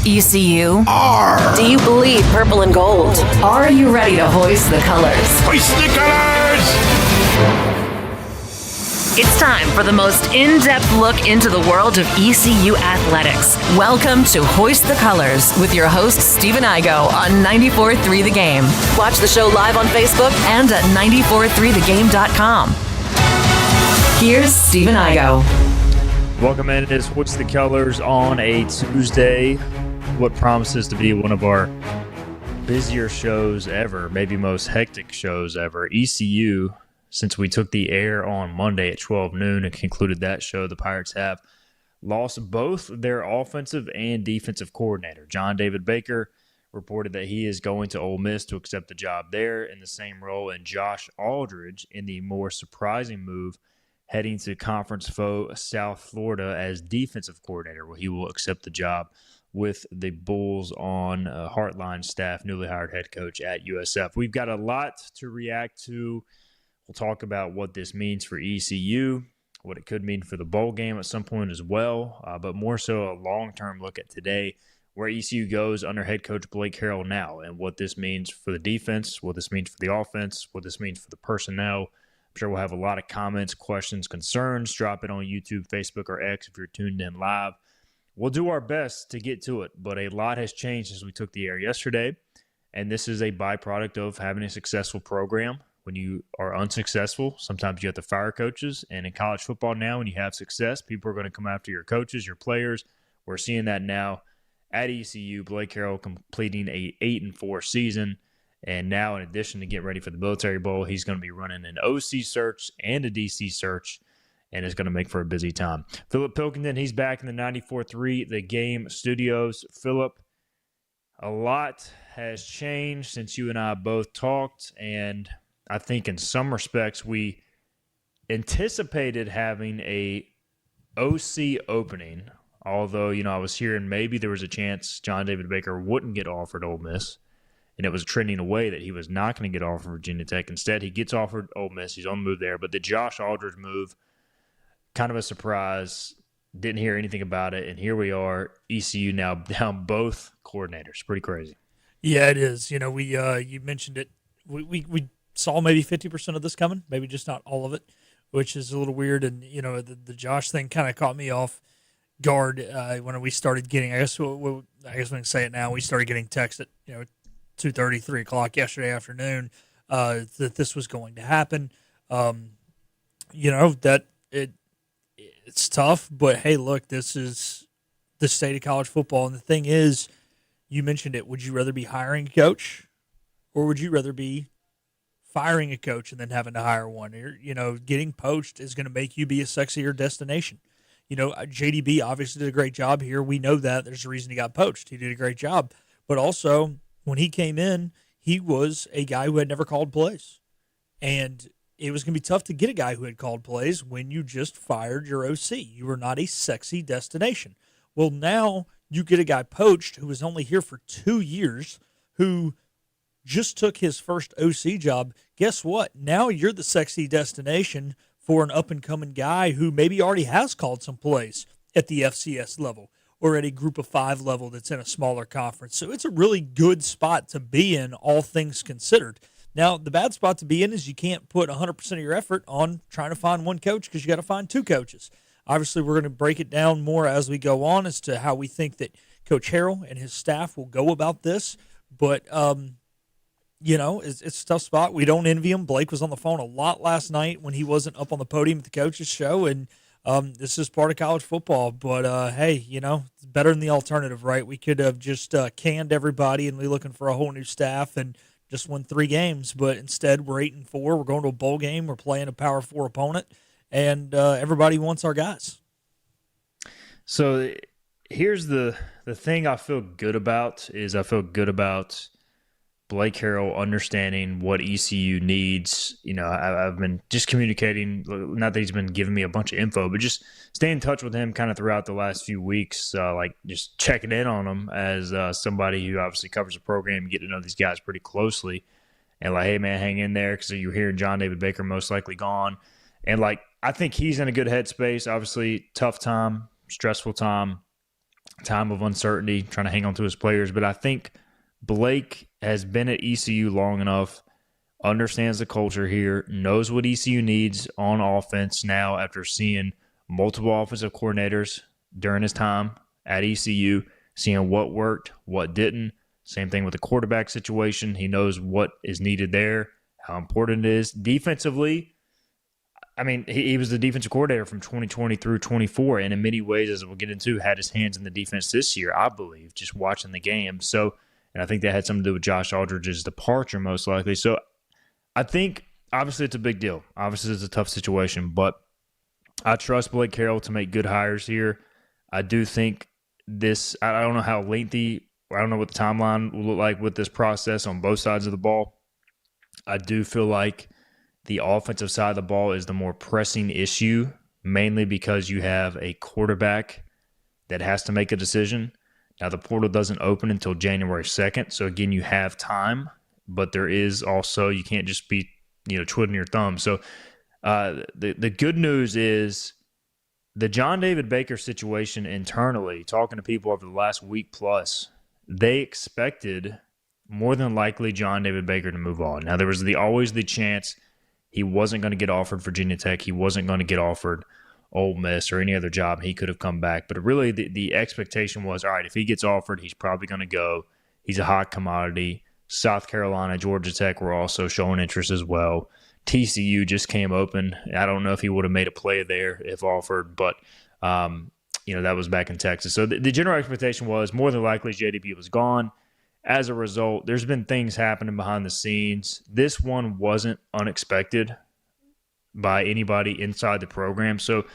ECU? R. Do you bleed purple and gold? Are you ready to hoist the colors? Hoist the colors! It's time for the most in-depth look into the world of ECU athletics. Welcome to Hoist the Colors with your host, Stephen Igo on 94.3 The Game. Watch the show live on Facebook and at 943thegame.com. Here's Stephen Igo. Welcome in. It is Hoist the Colors on a Tuesday. What promises to be one of our busier shows ever, maybe most hectic shows ever. ECU, since we took the air on Monday at 12 noon and concluded that show, the Pirates have lost both their offensive and defensive coordinator. John David Baker reported that he is going to Ole Miss to accept the job there in the same role, and Josh Aldridge in the more surprising move heading to conference foe South Florida as defensive coordinator, where he will accept the job with the Bulls on Heartline staff, newly hired head coach at USF. We've got a lot to react to. We'll talk about what this means for ECU, what it could mean for the bowl game at some point as well, but more so a long-term look at today, where ECU goes under head coach Blake Harrell now, and what this means for the defense, what this means for the offense, what this means for the personnel. I'm sure we'll have a lot of comments, questions, concerns. Drop it on YouTube, Facebook, or X if you're tuned in live. We'll do our best to get to it, but a lot has changed since we took the air yesterday, and this is a byproduct of having a successful program. When you are unsuccessful, sometimes you have to fire coaches, and in college football now, when you have success, people are going to come after your coaches, your players. We're seeing that now at ECU. Blake Harrell completing a 8-4 season. And now, in addition to getting ready for the Military Bowl, he's going to be running an OC search and a DC search, and it's going to make for a busy time. Philip Pilkington, he's back in the 94.3 The Game studios. Philip, a lot has changed since you and I both talked, and I think in some respects we anticipated having a OC opening, although, I was hearing maybe there was a chance John David Baker wouldn't get offered Ole Miss. And it was trending away that he was not going to get offered Virginia Tech. Instead, he gets offered Ole Miss. He's on the move there. But the Josh Aldridge move, kind of a surprise. Didn't hear anything about it. And here we are, ECU now down both coordinators. Pretty crazy. Yeah, it is. We you mentioned it. We saw maybe 50% of this coming, maybe just not all of it, which is a little weird. And, the Josh thing kind of caught me off guard when we started getting, I guess we can say it now, we started getting texts at, 2:30, 3 o'clock yesterday afternoon that this was going to happen. That it's tough, but hey, look, this is the state of college football. And the thing is, you mentioned it, would you rather be hiring a coach or would you rather be firing a coach and then having to hire one? Getting poached is going to make you be a sexier destination. JDB obviously did a great job here. We know that. There's a reason he got poached. He did a great job. But also, when he came in, he was a guy who had never called plays. And it was going to be tough to get a guy who had called plays when you just fired your OC. You were not a sexy destination. Well, now you get a guy poached who was only here for 2 years, who just took his first OC job. Guess what? Now you're the sexy destination for an up-and-coming guy who maybe already has called some plays at the FCS level or at a group of 5 level that's in a smaller conference. So it's a really good spot to be in, all things considered. Now, the bad spot to be in is you can't put 100% of your effort on trying to find one coach because you got to find 2 coaches. Obviously, we're going to break it down more as we go on as to how we think that Coach Harrell and his staff will go about this. But, it's a tough spot. We don't envy him. Blake was on the phone a lot last night when he wasn't up on the podium at the coaches show, and this is part of college football. But, hey, it's better than the alternative, right? We could have just canned everybody and be looking for a whole new staff and just won 3 games. But instead, we're 8-4. We're going to a bowl game. We're playing a Power 4 opponent, and everybody wants our guys. So here's the thing I feel good about is I feel good about Blake Harrell understanding what ECU needs. I've been just communicating, not that he's been giving me a bunch of info, but just staying in touch with him kind of throughout the last few weeks, just checking in on him as somebody who obviously covers the program and get to know these guys pretty closely. And hey, man, hang in there because you're hearing John David Baker most likely gone. And, I think he's in a good headspace. Obviously, tough time, stressful time. time of uncertainty, trying to hang on to his players. But I think Blake has been at ECU long enough, understands the culture here, knows what ECU needs on offense now after seeing multiple offensive coordinators during his time at ECU, seeing what worked, what didn't. Same thing with the quarterback situation. He knows what is needed there, how important it is. Defensively, I mean, he was the defensive coordinator from 2020 through 24, and in many ways, as we'll get into, had his hands in the defense this year, I believe, just watching the game. So, and I think that had something to do with Josh Aldridge's departure, most likely. So, I think, obviously, it's a big deal. Obviously, it's a tough situation, but I trust Blake Harrell to make good hires here. I do think this, I don't know how lengthy, I don't know what the timeline will look like with this process on both sides of the ball. I do feel like the offensive side of the ball is the more pressing issue, mainly because you have a quarterback that has to make a decision. Now, the portal doesn't open until January 2nd, so again, you have time, but there is also, you can't just be, twiddling your thumb. So the good news is the John David Baker situation internally, talking to people over the last week plus, they expected more than likely John David Baker to move on. Now, there was always the chance he wasn't going to get offered Virginia Tech. He wasn't going to get offered Ole Miss or any other job. He could have come back. But really, the expectation was, all right, if he gets offered, he's probably going to go. He's a hot commodity. South Carolina, Georgia Tech were also showing interest as well. TCU just came open. I don't know if he would have made a play there if offered, but that was back in Texas. So the general expectation was more than likely JDB was gone. As a result, there's been things happening behind the scenes. This one wasn't unexpected by anybody inside the program. So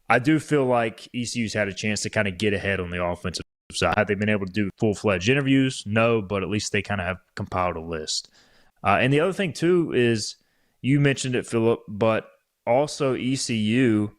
I do feel like ECU's had a chance to kind of get ahead on the offensive side. Have they been able to do full-fledged interviews? No, but at least they kind of have compiled a list. And the other thing, too, is you mentioned it, Philip, but also ECU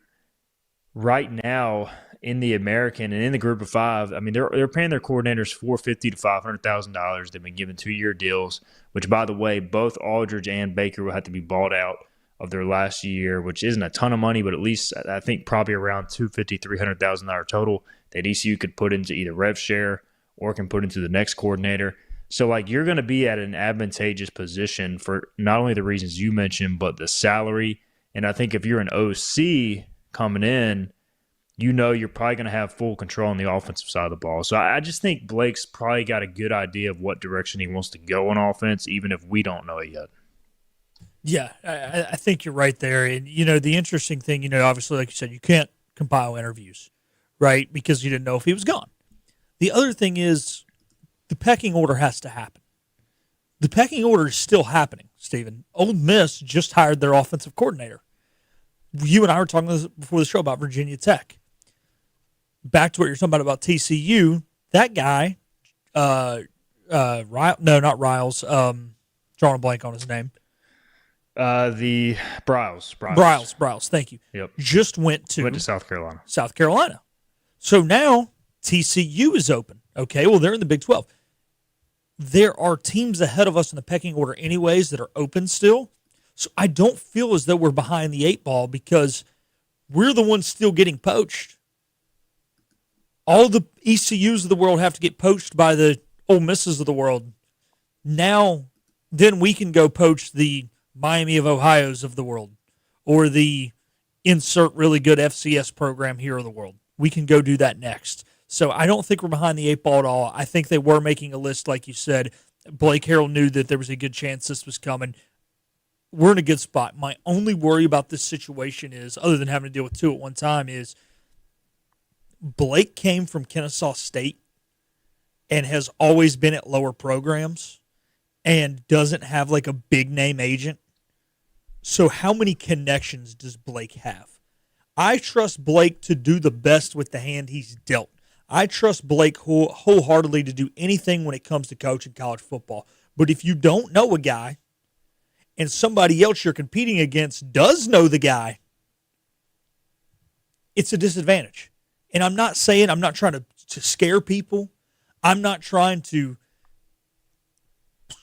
right now in the American and in the Group of Five, I mean, they're paying their coordinators $450,000 to $500,000. They've been given 2-year deals, which, by the way, both Aldridge and Baker will have to be bought out of their last year, which isn't a ton of money, but at least I think probably around $250,000, $300,000 total that ECU could put into either rev share or can put into the next coordinator. So, you're going to be at an advantageous position for not only the reasons you mentioned, but the salary. And I think if you're an OC coming in, you're probably going to have full control on the offensive side of the ball. So I just think Blake's probably got a good idea of what direction he wants to go on offense, even if we don't know it yet. Yeah, I think you're right there. And, the interesting thing, obviously, like you said, you can't compile interviews, right, because you didn't know if he was gone. The other thing is the pecking order has to happen. The pecking order is still happening, Stephen. Ole Miss just hired their offensive coordinator. You and I were talking before the show about Virginia Tech. Back to what you're talking about TCU, that guy, not Riles, drawing a blank on his name. The Briles. Briles, thank you. Yep. Just went to South Carolina. South Carolina. So now TCU is open. Okay, well, they're in the Big 12. There are teams ahead of us in the pecking order anyways that are open still. So I don't feel as though we're behind the 8 ball because we're the ones still getting poached. All the ECUs of the world have to get poached by the Ole Misses of the world. Now, then we can go poach the Miami of Ohio's of the world or the insert really good FCS program here of the world. We can go do that next. So I don't think we're behind the 8 ball at all. I think they were making a list, like you said. Blake Harrell knew that there was a good chance this was coming. We're in a good spot. My only worry about this situation is, other than having to deal with 2 at one time, is Blake came from Kennesaw State and has always been at lower programs and doesn't have a big name agent. So how many connections does Blake have? I trust Blake to do the best with the hand he's dealt. I trust Blake wholeheartedly to do anything when it comes to coaching college football. But if you don't know a guy and somebody else you're competing against does know the guy, it's a disadvantage. And I'm not trying to scare people. I'm not trying to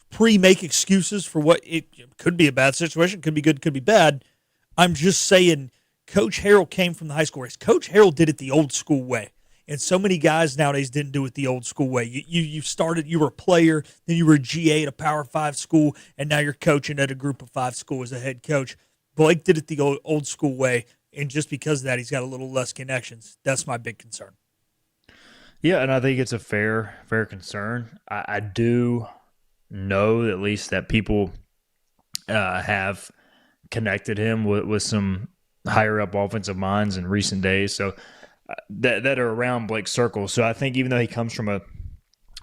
pre-make excuses for what it could be a bad situation, could be good, could be bad. I'm just saying Coach Harrell came from the high school race. Coach Harrell did it the old school way. And so many guys nowadays didn't do it the old school way. You started, you were a player, then you were a GA at a Power 5 school, and now you're coaching at a Group of 5 school as a head coach. Blake did it the old school way, and just because of that, he's got a little less connections. That's my big concern. Yeah, and I think it's a fair concern. I do know at least that people have connected him with some higher up offensive minds in recent days, so that are around Blake's circle. So I think even though he comes from a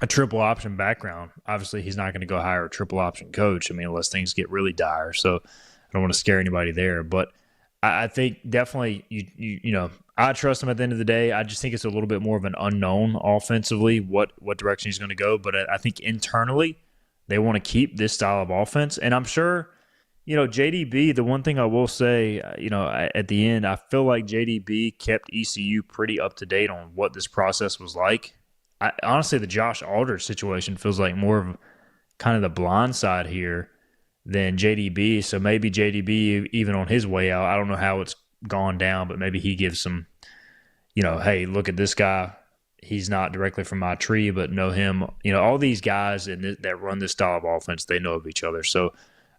triple option background, obviously he's not going to go hire a triple option coach. I mean, unless things get really dire. So I don't want to scare anybody there, but I think definitely you know, I trust him at the end of the day. I just think it's a little bit more of an unknown offensively what direction he's going to go. But I think internally they want to keep this style of offense. And I'm sure, you know, JDB, the one thing I will say, you know, at the end, I feel like JDB kept ECU pretty up to date on what this process was like. Honestly, the Josh Aldridge situation feels like more of kind of the blind side here than JDB. So maybe JDB, even on his way out, I don't know how it's gone down, but maybe he gives some, you know, hey, look at this guy. He's not directly from my tree, but know him. You know, all these guys that run this style of offense, they know of each other. So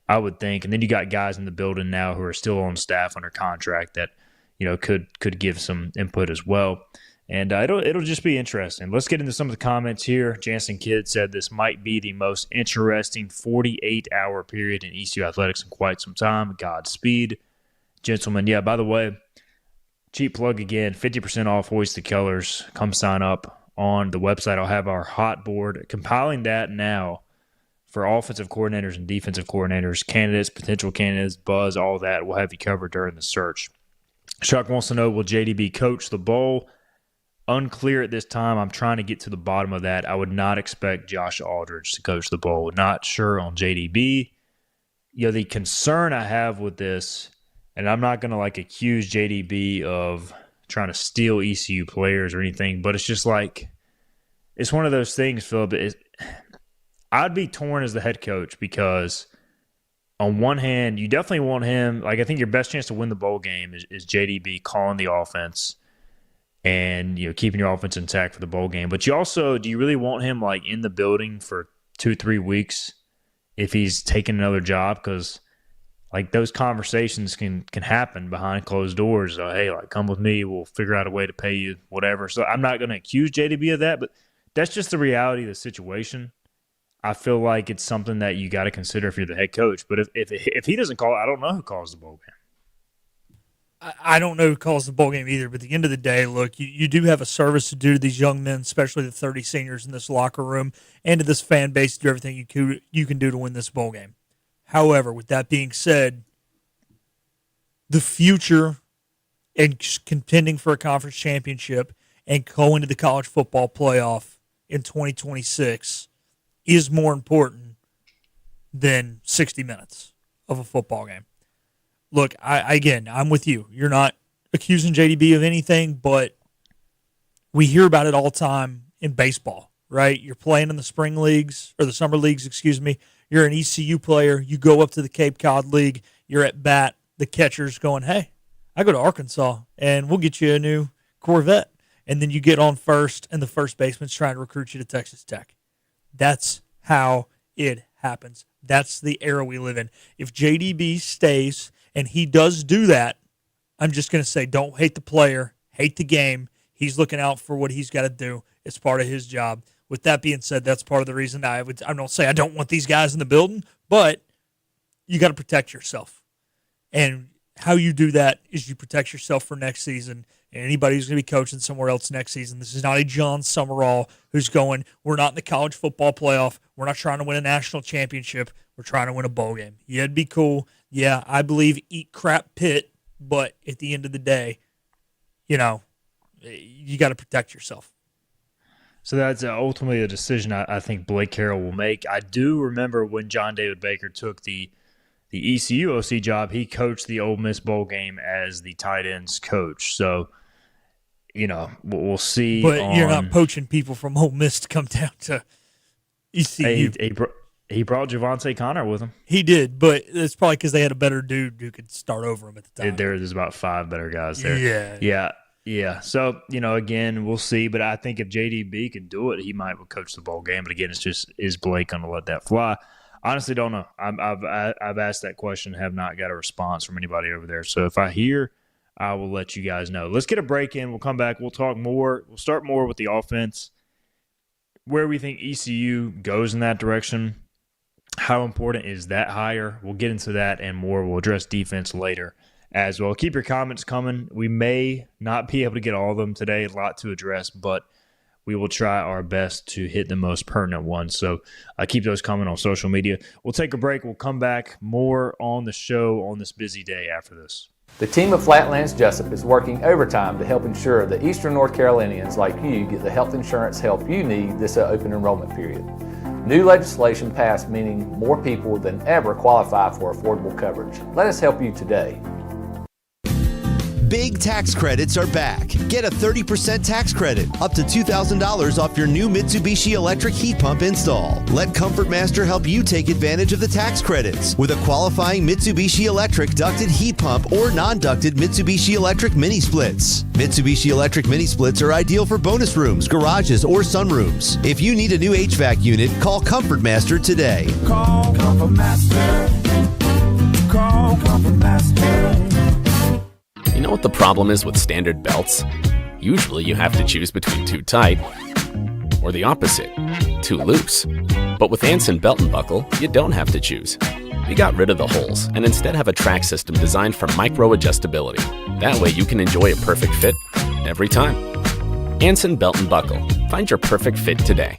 I would think, and then you got guys in the building now who are still on staff under contract that, you know, could give some input as well. And it'll just be interesting. Let's get into some of the comments here. Jansen Kidd said this might be the most interesting 48-hour period in ECU athletics in quite some time. Godspeed, gentlemen. Yeah, by the way, cheap plug again, 50% off Hoist the Colors. Come sign up on the website. I'll have our hot board. Compiling that now for offensive coordinators and defensive coordinators, candidates, potential candidates, buzz, all that. We'll have you covered during the search. Chuck wants to know, will JDB coach the bowl? Unclear at this time. I'm trying to get to the bottom of that. I would not expect Josh Aldridge to coach the bowl. Not sure on JDB. You know, the concern I have with this, and I'm not going to like accuse JDB of trying to steal ECU players or anything, but it's just like, it's one of those things, Philip. I'd be torn as the head coach because on one hand, you definitely want him. Like, I think your best chance to win the bowl game is JDB calling the offense and, you know, keeping your offense intact for the bowl game. But you also, do you really want him like in the building for 2-3 weeks if he's taking another job? Because like those conversations can happen behind closed doors. Hey, like, come with me, we'll figure out a way to pay you, whatever. So I'm not going to accuse JDB of that, but that's just the reality of the situation. I feel like it's something that you got to consider if you're the head coach. But if he doesn't call, I don't know who calls the bowl game. I don't know who calls the bowl game either, but at the end of the day, look, you do have a service to do to these young men, especially the 30 seniors in this locker room, and to this fan base to do everything you can do to win this bowl game. However, with that being said, the future and contending for a conference championship and going to the college football playoff in 2026 is more important than 60 minutes of a football game. Look, I'm with you. You're not accusing JDB of anything, but we hear about it all the time in baseball, right? You're playing in the spring leagues, or the summer leagues, excuse me. You're an ECU player. You go up to the Cape Cod League. You're at bat. The catcher's going, hey, I go to Arkansas, and we'll get you a new Corvette. And then you get on first, and the first baseman's trying to recruit you to Texas Tech. That's how it happens. That's the era we live in. If JDB stays, and he does do that, I'm just going to say, don't hate the player, hate the game. He's looking out for what he's got to do. It's part of his job. With that being said, that's part of the reason I don't say I don't want these guys in the building, but you got to protect yourself. And how you do that is you protect yourself for next season. And anybody who's going to be coaching somewhere else next season, this is not a John Summerall who's going, we're not in the college football playoff. We're not trying to win a national championship. We're trying to win a bowl game. Yeah, it'd be cool. Yeah, I believe eat crap Pitt, but at the end of the day, you know, you got to protect yourself. So that's ultimately a decision I think Blake Harrell will make. I do remember when John David Baker took the ECU OC job, he coached the Ole Miss bowl game as the tight ends coach. So, you know, we'll see. But you're not poaching people from Ole Miss to come down to ECU. He brought Javante Connor with him. He did, but it's probably because they had a better dude who could start over him at the time. There's about 5 better guys there. Yeah. Yeah. Yeah. So, again, we'll see. But I think if JDB can do it, he might coach the bowl game. But again, it's just, is Blake going to let that fly? Honestly, don't know. I've asked that question, have not got a response from anybody over there. So if I hear, I will let you guys know. Let's get a break in. We'll come back. We'll talk more. We'll start more with the offense, where we think ECU goes in that direction. How important is that hire? We'll get into that and more. We'll address defense later as well. Keep your comments coming. We may not be able to get all of them today. A lot to address, but we will try our best to hit the most pertinent ones. So keep those coming on social media. We'll take a break. We'll come back more on the show on this busy day after this. The team of Flatlands Jessup is working overtime to help ensure that Eastern North Carolinians like you get the health insurance help you need this open enrollment period. New legislation passed, meaning more people than ever qualify for affordable coverage. Let us help you today. Big tax credits are back. Get a 30% tax credit, up to $2,000 off your new Mitsubishi electric heat pump install. Let Comfort Master help you take advantage of the tax credits with a qualifying Mitsubishi electric ducted heat pump or non-ducted Mitsubishi electric mini splits. Mitsubishi electric mini splits are ideal for bonus rooms, garages, or sunrooms. If you need a new HVAC unit, call Comfort Master today. Call Comfort Master. Call Comfort Master. You know what the problem is with standard belts? Usually you have to choose between too tight or the opposite, too loose. But with Anson Belt and Buckle, you don't have to choose. We got rid of the holes and instead have a track system designed for micro adjustability. That way you can enjoy a perfect fit every time. Anson Belt and Buckle. Find your perfect fit today.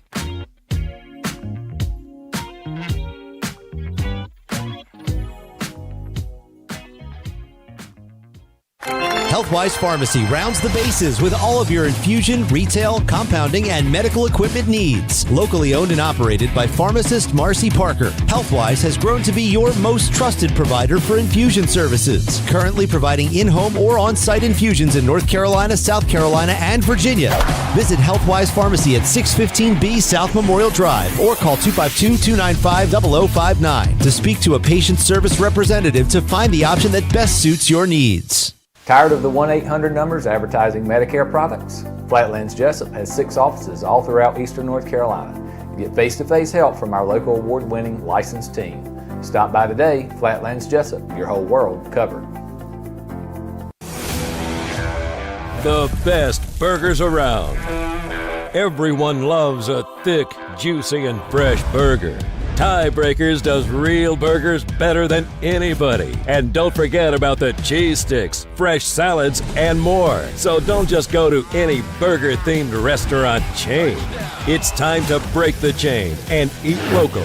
Healthwise Pharmacy rounds the bases with all of your infusion, retail, compounding, and medical equipment needs. Locally owned and operated by pharmacist Marcy Parker, Healthwise has grown to be your most trusted provider for infusion services. Currently providing in-home or on-site infusions in North Carolina, South Carolina, and Virginia. Visit Healthwise Pharmacy at 615B South Memorial Drive or call 252-295-0059 to speak to a patient service representative to find the option that best suits your needs. Tired of the 1-800 numbers advertising Medicare products? Flatlands Jessup has 6 offices all throughout Eastern North Carolina. Get face-to-face help from our local award-winning licensed team. Stop by today. Flatlands Jessup, your whole world covered. The best burgers around. Everyone loves a thick, juicy, and fresh burger. Tiebreakers does real burgers better than anybody. And don't forget about the cheese sticks, fresh salads, and more. So don't just go to any burger-themed restaurant chain. It's time to break the chain and eat local.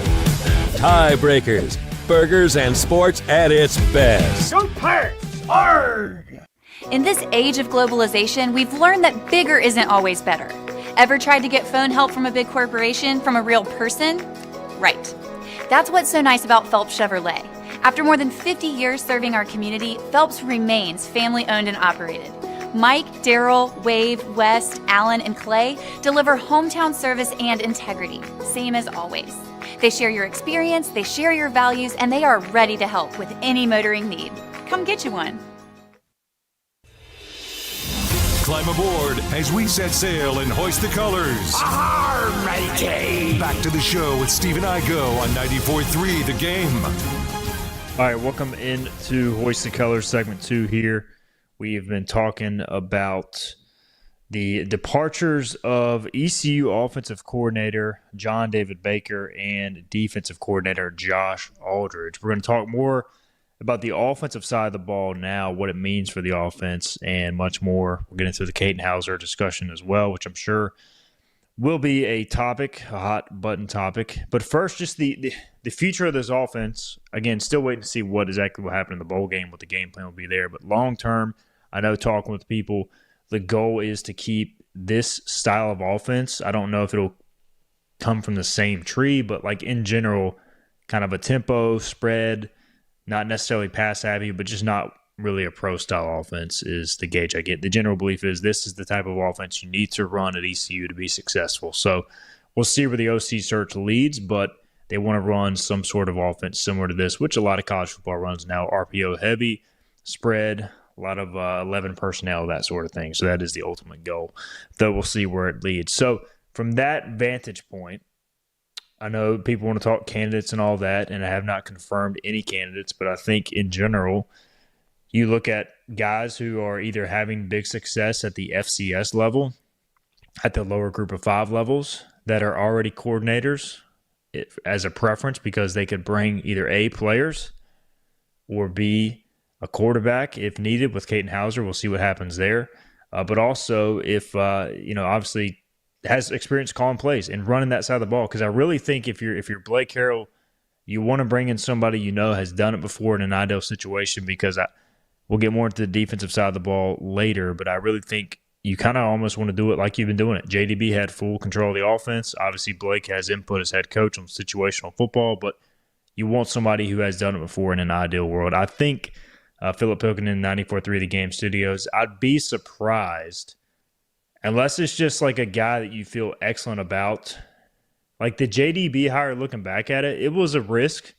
Tiebreakers, burgers and sports at its best. Go Pirates! Arg! In this age of globalization, we've learned that bigger isn't always better. Ever tried to get phone help from a big corporation from a real person? Right. That's what's so nice about Phelps Chevrolet. After more than 50 years serving our community, Phelps remains family-owned and operated. Mike, Daryl, Wave, West, Allen, and Clay deliver hometown service and integrity, same as always. They share your experience, they share your values, and they are ready to help with any motoring need. Come get you one. Climb aboard as we set sail and hoist the colors. Arr, matey! Back to the show with Steve and Igo on 94.3 The Game. All right, welcome into Hoist the Colors segment 2 here. We have been talking about the departures of ECU offensive coordinator John David Baker and defensive coordinator Josh Aldridge. We're going to talk more about the offensive side of the ball now, what it means for the offense, and much more. We'll get into the Caden Hauser discussion as well, which I'm sure will be a topic, a hot-button topic. But first, just the future of this offense. Again, still waiting to see what exactly will happen in the bowl game, what the game plan will be there. But long-term, I know talking with people, the goal is to keep this style of offense. I don't know if it'll come from the same tree, but like in general, kind of a tempo, spread, not necessarily pass happy, but just not really a pro-style offense is the gauge I get. The general belief is this is the type of offense you need to run at ECU to be successful. So we'll see where the OC search leads, but they want to run some sort of offense similar to this, which a lot of college football runs now. RPO heavy, spread, a lot of 11 personnel, that sort of thing. So that is the ultimate goal, though we'll see where it leads. So from that vantage point, I know people want to talk candidates and all that, and I have not confirmed any candidates, but I think in general, you look at guys who are either having big success at the FCS level, at the lower group of 5 levels, that are already coordinators as a preference because they could bring either A, players, or B, a quarterback if needed with Caden Hauser. We'll see what happens there. But also if, obviously has experience calling plays and running that side of the ball. Because I really think if you're Blake Harrell, you want to bring in somebody has done it before in an ideal situation because we'll get more into the defensive side of the ball later, but I really think you kind of almost want to do it like you've been doing it. JDB had full control of the offense. Obviously, Blake has input as head coach on situational football, but you want somebody who has done it before in an ideal world. I think Philip Pilkington, 94.3 The Game Studios, I'd be surprised, unless it's just like a guy that you feel excellent about. Like the JDB hire, looking back at it, it was a risk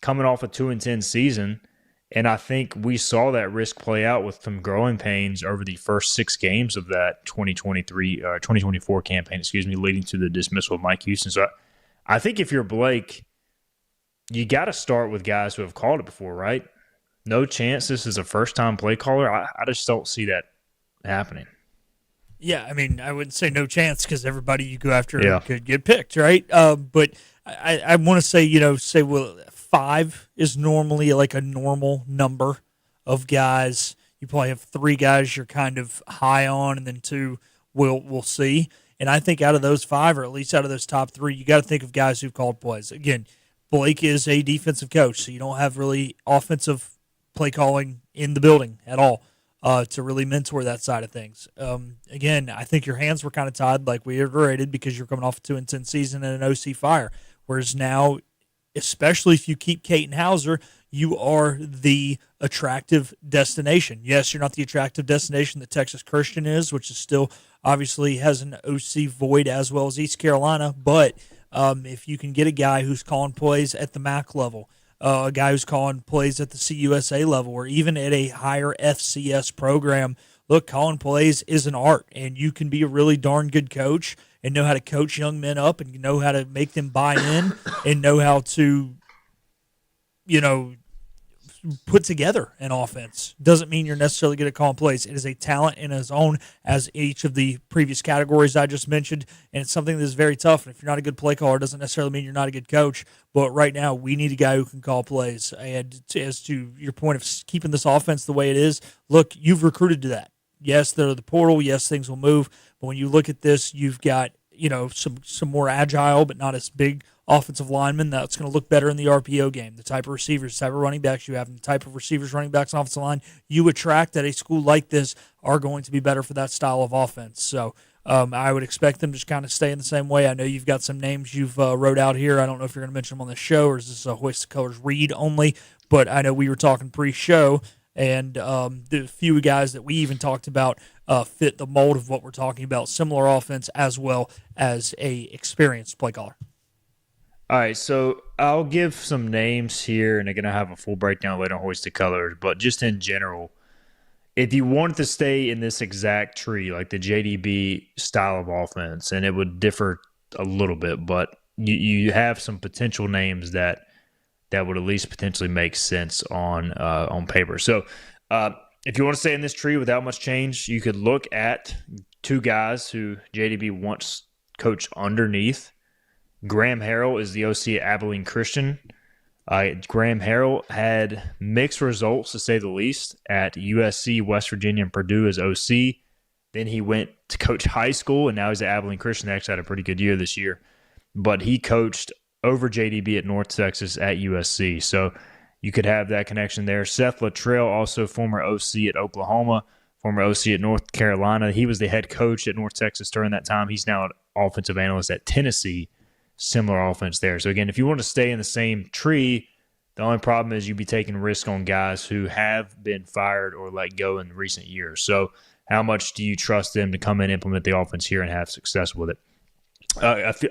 coming off a 2-10 season. And I think we saw that risk play out with some growing pains over the first 6 games of that 2024 campaign, leading to the dismissal of Mike Houston. So I think if you're Blake, you got to start with guys who have called it before, right? No chance this is a first-time play caller. I just don't see that happening. Yeah, I mean, I wouldn't say no chance because everybody you go after could get picked, right? But I want to say, well, 5 is normally like a normal number of guys. You probably have 3 guys you're kind of high on, and then 2 we'll see. And I think out of those 5, or at least out of those top 3, you got to think of guys who've called plays. Again, Blake is a defensive coach, so you don't have really offensive play calling in the building at all to really mentor that side of things. Again, I think your hands were kind of tied, like we iterated, because you're coming off a 2-10 season and an OC fire. Whereas now, especially if you keep Caden Hauser, you are the attractive destination. Yes, you're not the attractive destination that Texas Christian is, which is still obviously has an OC void as well as East Carolina. But if you can get a guy who's calling plays at the MAC level, a guy who's calling plays at the CUSA level, or even at a higher FCS program, look, calling plays is an art, and you can be a really darn good coach and know how to coach young men up and know how to make them buy in and know how to, put together an offense. Doesn't mean you're necessarily good at calling plays. It is a talent in its own, as each of the previous categories I just mentioned, and it's something that is very tough. And if you're not a good play caller, it doesn't necessarily mean you're not a good coach. But right now, we need a guy who can call plays. And as to your point of keeping this offense the way it is, look, you've recruited to that. Yes, they're the portal. Yes, things will move. But when you look at this, you've got some more agile but not as big offensive linemen. That's going to look better in the RPO game. The type of receivers, the type of running backs you have, and the type of receivers, running backs, and offensive line you attract at a school like this are going to be better for that style of offense. So I would expect them to just kind of stay in the same way. I know you've got some names you've wrote out here. I don't know if you're going to mention them on the show or is this a Hoist the Colors read only, but I know we were talking pre-show, and the few guys that we even talked about fit the mold of what we're talking about, similar offense as well as a experienced play caller. All right, so I'll give some names here, and I'm going to have a full breakdown later on Hoist the Colors, but just in general, if you wanted to stay in this exact tree, like the JDB style of offense, and it would differ a little bit, but you have some potential names that would at least potentially make sense on paper. So if you want to stay in this tree without much change, you could look at 2 guys who JDB once coached underneath. Graham Harrell is the OC at Abilene Christian. Graham Harrell had mixed results, to say the least, at USC, West Virginia, and Purdue as OC. Then he went to coach high school, and now he's at Abilene Christian. They actually had a pretty good year this year. But he coached over JDB at North Texas at USC. So you could have that connection there. Seth Luttrell, also former OC at Oklahoma, former OC at North Carolina. He was the head coach at North Texas during that time. He's now an offensive analyst at Tennessee. Similar offense there. So, again, if you want to stay in the same tree, the only problem is you'd be taking risk on guys who have been fired or let go in recent years. So how much do you trust them to come in, implement the offense here, and have success with it?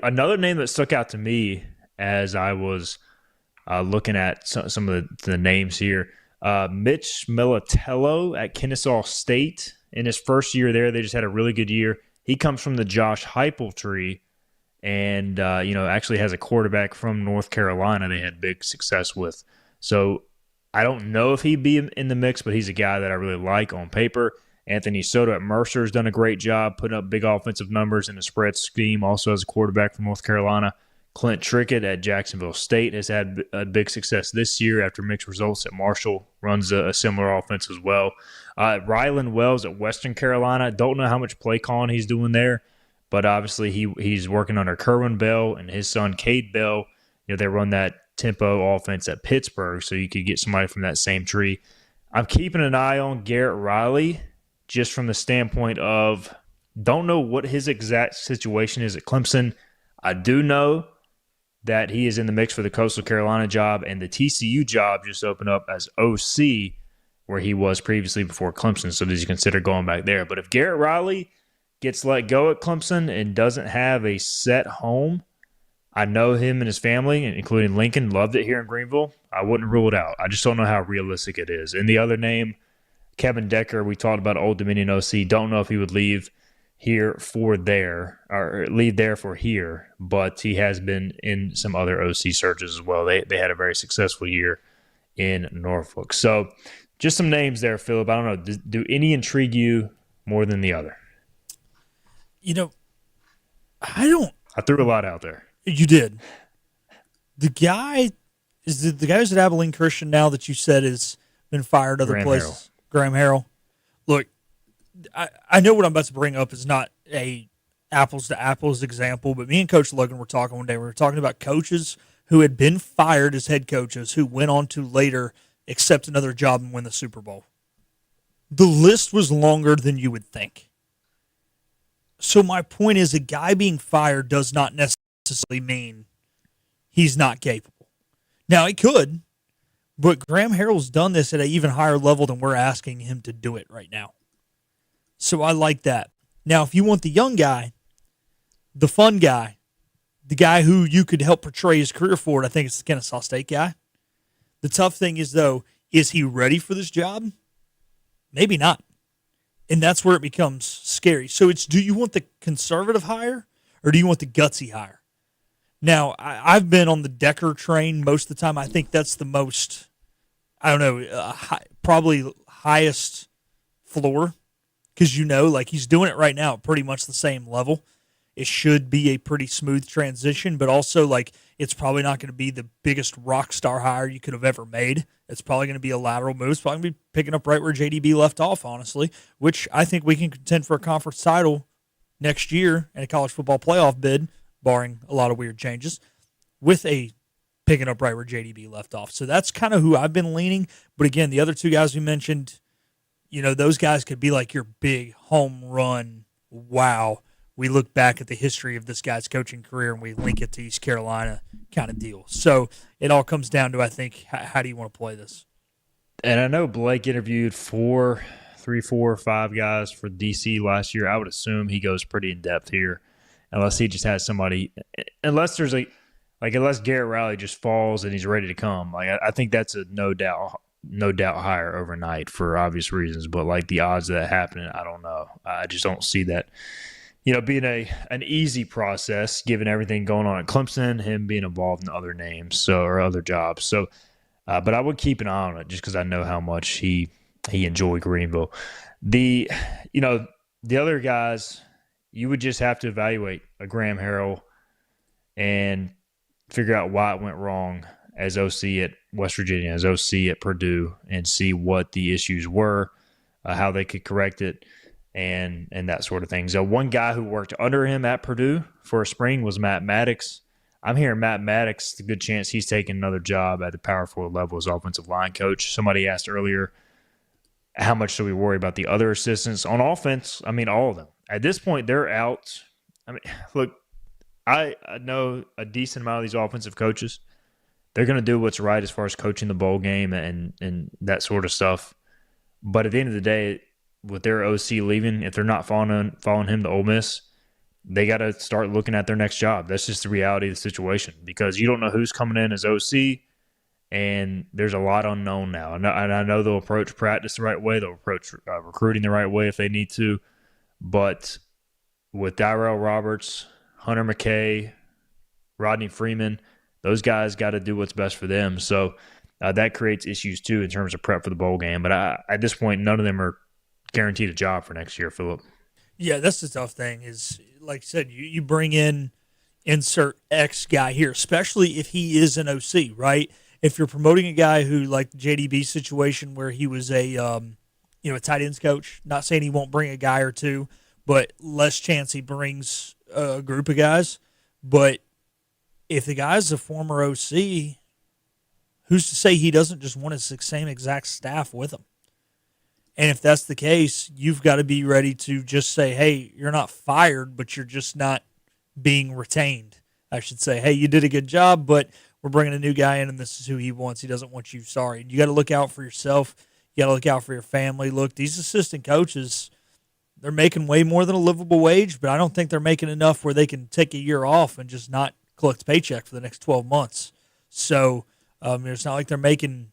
Another name that stuck out to me as I was looking at some of the names here, Mitch Militello at Kennesaw State. In his first year there, they just had a really good year. He comes from the Josh Heupel tree and, actually has a quarterback from North Carolina they had big success with. So I don't know if he'd be in the mix, but he's a guy that I really like on paper. Anthony Soto at Mercer has done a great job putting up big offensive numbers in the spread scheme, also as a quarterback from North Carolina. Clint Trickett at Jacksonville State has had a big success this year after mixed results at Marshall, runs a similar offense as well. Rylan Wells at Western Carolina, don't know how much play calling he's doing there, but obviously he's working under Kerwin Bell and his son Cade Bell. They run that tempo offense at Pittsburgh, so you could get somebody from that same tree. I'm keeping an eye on Garrett Riley, just from the standpoint of don't know what his exact situation is at Clemson. I do know that he is in the mix for the Coastal Carolina job, and the TCU job just opened up as OC, where he was previously before Clemson. So does he consider going back there? But if Garrett Riley gets let go at Clemson and doesn't have a set home, I know him and his family, including Lincoln, loved it here in Greenville. I wouldn't rule it out. I just don't know how realistic it is. And the other name, Kevin Decker, we talked about Old Dominion OC. Don't know if he would leave here for there or leave there for here, but he has been in some other OC searches as well. They had a very successful year in Norfolk. So just some names there, Philip. I don't know. Do any intrigue you more than the other? I threw a lot out there. You did. The guy is the guy who's at Abilene Christian now that you said has been fired other places. Graham Harrell. Look, I know what I'm about to bring up is not a apples to apples example, but me and Coach Logan were talking one day. We were talking about coaches who had been fired as head coaches who went on to later accept another job and win the Super Bowl. The list was longer than you would think. So my point is, a guy being fired does not necessarily mean he's not capable. Now, it could, but Graham Harrell's done this at an even higher level than we're asking him to do it right now. So I like that. Now, if you want the young guy, the fun guy, the guy who you could help portray his career forward, I think it's the Kennesaw State guy. The tough thing is, though, is he ready for this job? Maybe not. And that's where it becomes scary. So it's, do you want the conservative hire or do you want the gutsy hire? Now, I've been on the Decker train most of the time. I think that's the most, probably highest floor because, he's doing it right now at pretty much the same level. It should be a pretty smooth transition, but also, it's probably not going to be the biggest rock star hire you could have ever made. It's probably going to be a lateral move. It's probably going to be picking up right where JDB left off, honestly, which I think we can contend for a conference title next year and a college football playoff bid, barring a lot of weird changes, with a picking up right where JDB left off. So that's kind of who I've been leaning. But again, the other two guys we mentioned, those guys could be like your big home run, wow. We look back at the history of this guy's coaching career and we link it to East Carolina kind of deal. So it all comes down to, I think, how do you want to play this? And I know Blake interviewed 4 or 5 guys for DC last year. I would assume he goes pretty in depth here, unless he just has somebody. Unless there's unless Garrett Riley just falls and he's ready to come. I think that's a no doubt hire overnight for obvious reasons. But the odds of that happening, I don't know. I just don't see that. Being an easy process, given everything going on at Clemson, him being involved in other names or other jobs. So, but I would keep an eye on it just because I know how much he enjoyed Greenville. The other guys, you would just have to evaluate a Graham Harrell and figure out why it went wrong as OC at West Virginia, as OC at Purdue, and see what the issues were, how they could correct it. And that sort of thing. So one guy who worked under him at Purdue for a spring was Matt Maddox. I'm hearing Matt Maddox, a good chance he's taking another job at the Power 4 level as offensive line coach. Somebody asked earlier, how much do we worry about the other assistants? On offense, all of them. At this point, they're out. Look, I know a decent amount of these offensive coaches. They're going to do what's right as far as coaching the bowl game and that sort of stuff. But at the end of the day, with their OC leaving, if they're not following him to Ole Miss, they got to start looking at their next job. That's just the reality of the situation because you don't know who's coming in as OC, and there's a lot unknown now. And I know they'll approach practice the right way. They'll approach recruiting the right way if they need to. But with Harrell Roberts, Hunter McKay, Rodney Freeman, those guys got to do what's best for them. So that creates issues too in terms of prep for the bowl game. But at this point, none of them are guaranteed a job for next year, Philip. Yeah, that's the tough thing is, like I said, you bring in insert X guy here, especially if he is an OC, right? If you're promoting a guy who, like the JDB situation where he was a tight ends coach, not saying he won't bring a guy or two, but less chance he brings a group of guys. But if the guy's a former OC, who's to say he doesn't just want his same exact staff with him? And if that's the case, you've got to be ready to just say, hey, you're not fired, but you're just not being retained. I should say, hey, you did a good job, but we're bringing a new guy in, and this is who he wants. He doesn't want you. Sorry. You got to look out for yourself. You got to look out for your family. Look, these assistant coaches, they're making way more than a livable wage, but I don't think they're making enough where they can take a year off and just not collect a paycheck for the next 12 months. So it's not like they're making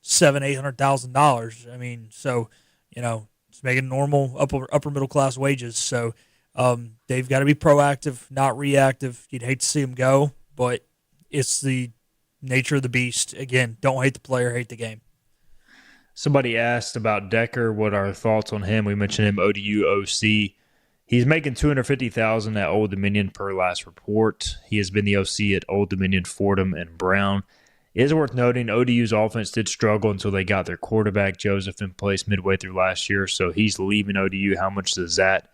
$700,000-$800,000. I mean, so it's making normal upper middle class wages. So they've got to be proactive, not reactive. You'd hate to see them go, but it's the nature of the beast. Again, don't hate the player, hate the game. Somebody asked about Decker, what our thoughts on him. We mentioned him, ODU OC. He's making $250,000 at Old Dominion per last report. He has been the OC at Old Dominion, Fordham, and Brown. It is worth noting ODU's offense did struggle until they got their quarterback, Joseph, in place midway through last year. So he's leaving ODU. How much does that,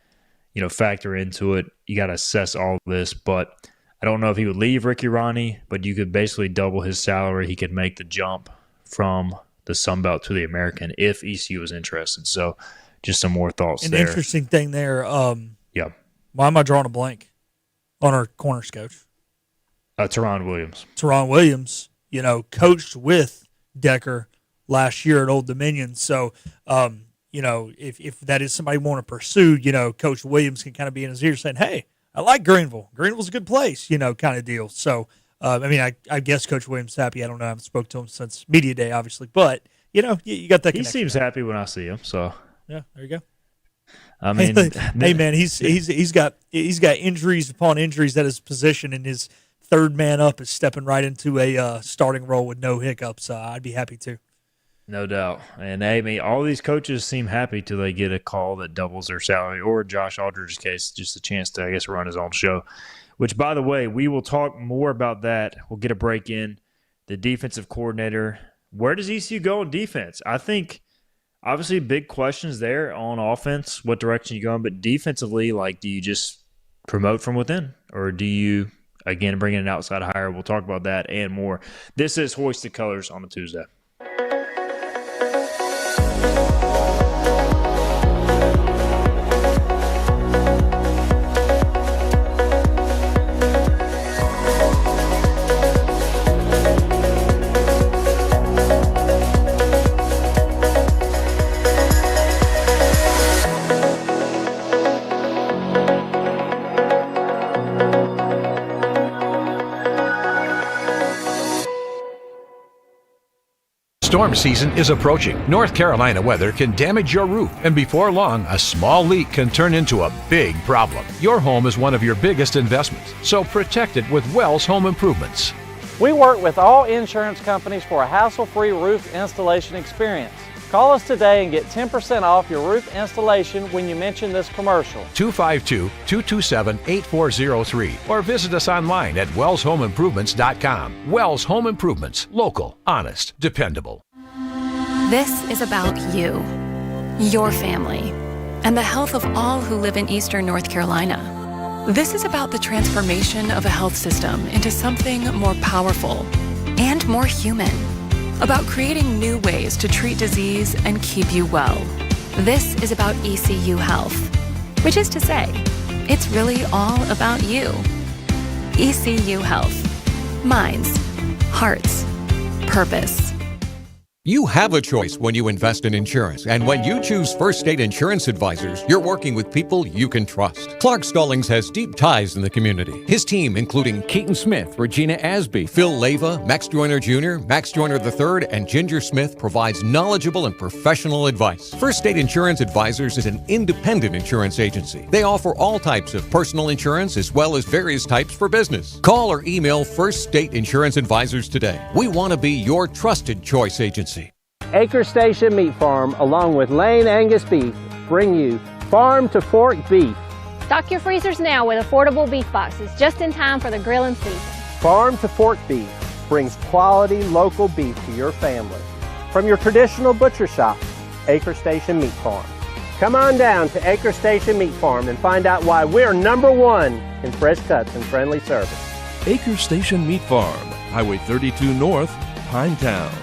factor into it? You got to assess all this. But I don't know if he would leave Ricky Ronnie, but you could basically double his salary. He could make the jump from the Sun Belt to the American if ECU was interested. So just some more thoughts there. An interesting thing there. Yeah. Why am I drawing a blank on our corners coach? Teron Williams. Teron Williams, coached with Decker last year at Old Dominion. So, if that is somebody want to pursue, Coach Williams can kind of be in his ear saying, hey, I like Greenville. Greenville's a good place, kind of deal. So, I guess Coach Williams is happy. I don't know. I haven't spoke to him since media day, obviously. But, you got that connection. He seems happy when I see him. So, yeah, there you go. I mean, hey man, he's got injuries upon injuries at his position, and his third man up is stepping right into a starting role with no hiccups. I'd be happy to. No doubt. And all these coaches seem happy till they get a call that doubles their salary, or Josh Aldridge's case, just a chance to, I guess, run his own show. Which, by the way, we will talk more about that. We'll get a break in. The defensive coordinator. Where does ECU go in defense? I think, obviously, big questions there on offense, what direction you going. But defensively, do you just promote from within? Or do you, again, bring in an outside hire? We'll talk about that and more. This is Hoist the Colors on a Tuesday. Storm season is approaching. North Carolina weather can damage your roof, and before long, a small leak can turn into a big problem. Your home is one of your biggest investments, so protect it with Wells Home Improvements. We work with all insurance companies for a hassle-free roof installation experience. Call us today and get 10% off your roof installation when you mention this commercial. 252-227-8403 or visit us online at wellshomeimprovements.com. Wells Home Improvements. Local, honest, dependable. This is about you, your family, and the health of all who live in Eastern North Carolina. This is about the transformation of a health system into something more powerful and more human. About creating new ways to treat disease and keep you well. This is about ECU Health, which is to say, it's really all about you. ECU Health. Minds, hearts, purpose. You have a choice when you invest in insurance, and when you choose First State Insurance Advisors, you're working with people you can trust. Clark Stallings has deep ties in the community. His team, including Keaton Smith, Regina Asby, Phil Leyva, Max Joyner Jr., Max Joyner III, and Ginger Smith, provides knowledgeable and professional advice. First State Insurance Advisors is an independent insurance agency. They offer all types of personal insurance as well as various types for business. Call or email First State Insurance Advisors today. We want to be your trusted choice agency. Acre Station Meat Farm, along with Lane Angus Beef, bring you Farm to Fork Beef. Stock your freezers now with affordable beef boxes, just in time for the grilling season. Farm to Fork Beef brings quality local beef to your family. From your traditional butcher shop, Acre Station Meat Farm. Come on down to Acre Station Meat Farm and find out why we're #1 in fresh cuts and friendly service. Acre Station Meat Farm, Highway 32 North, Pinetown.